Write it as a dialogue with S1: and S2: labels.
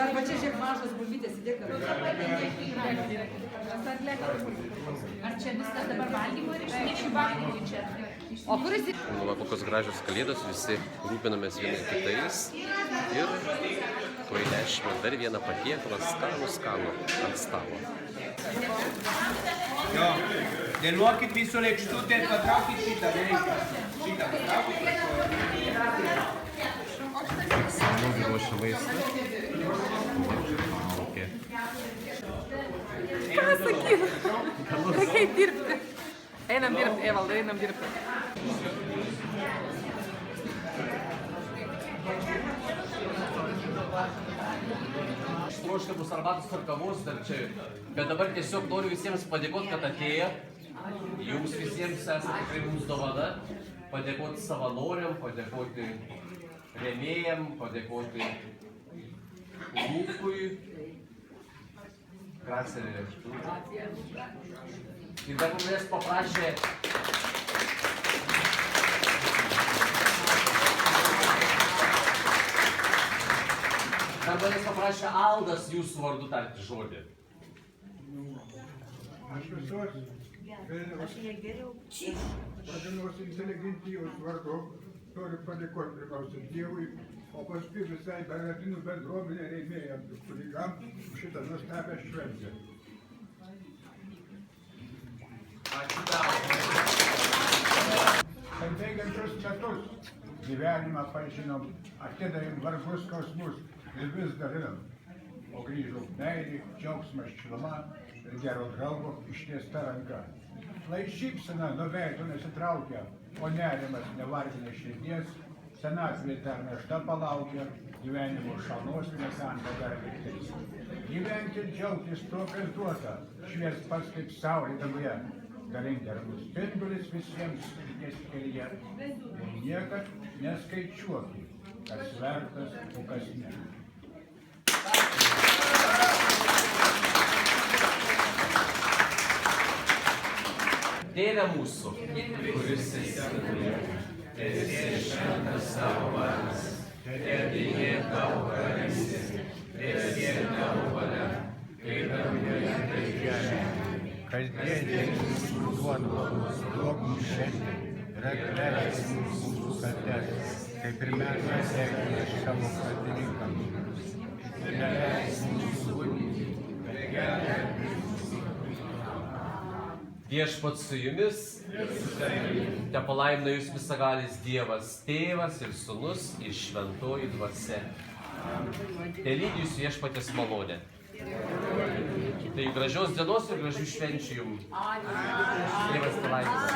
S1: Dar va čia žiūrėk mažos bulvytės įdėk.
S2: Ar čia viskas dabar valgymo ir išsinešiu valgymui čia?
S1: O kuris?
S3: Va, kokios gražios kalėdos, visi rūpinamės vieni kitais ir tuoj nešime dar vieną patiekalą, skanų ant stalo.
S4: Jo, dėliuokit visų lėkštutę ir patraukit šitą, nereikia. Šitą patraukit.
S3: Skanų ruošia maistą.
S1: Ką sakyt? Reikia dirbti. Einam dirbti, Evaldai, einam dirbti.
S3: Troškia bus arbatos ar kavos dar čia, bet dabar tiesiog noriu visiems padėkoti, kad atėjo. Jums visiems esate tikrai mums dovana. Padėkoti savanoriam, padėkoti rėmėjam, padėkoti Lūkui. Gracija. Ir dar manęs paprašė Aldas jūsų vardu tarti žodį.
S5: Aš visos Pradienos inteligentijos vardu noriu padėkoti pirmiausia Dievui, o paskui visai Bernardinų bendruomenė rėmėjams ir kunigams šitą nuostabią šventę.
S3: Ačiū tau.
S5: Per bėgančius metus gyvenimą pažinom, atidavėm vargus skausmus ir vis dalinam. O grįžo meilė, džiaugsmas, šiluma ir gero draugo ištiesta ranka. Lai šypsena nuo veido nesitraukia, o nerimas nevargina širdies, senatvė dar našta palaukia, gyvenimo šalnos nekanda dar lygtais. Gyventi ir džiaugtis tuo, kas duota, švies pats kaip saulė danguje. Dalinti argus spindulis visiems ties kelyje ir niekad neskaičiuoti, kas vertas, o kas ne.
S3: Tėve mūsų, kuris esi danguje, tebūnie šventas tavo vardas, tebūnie tavo karalystė, tebūnie tavo valia, kaip danguje, taip žemėje.
S5: Kasdien mūsų duoną duok mums šiandien ir atleisk mūsų kaltes, kaip ir mes atleidžiame savo kaltininkams. Ir neleisk mūsų gundyti, bet gelbėk mus.
S3: Viešpats su jumis, tepalaimina jūs visagalis Dievas, Tėvas ir Sūnus ir Šventoji Dvasia. Telydi jūs viešpaties malonė. Tai gražios dienos ir gražių švenčių jums. Dievas palaimina.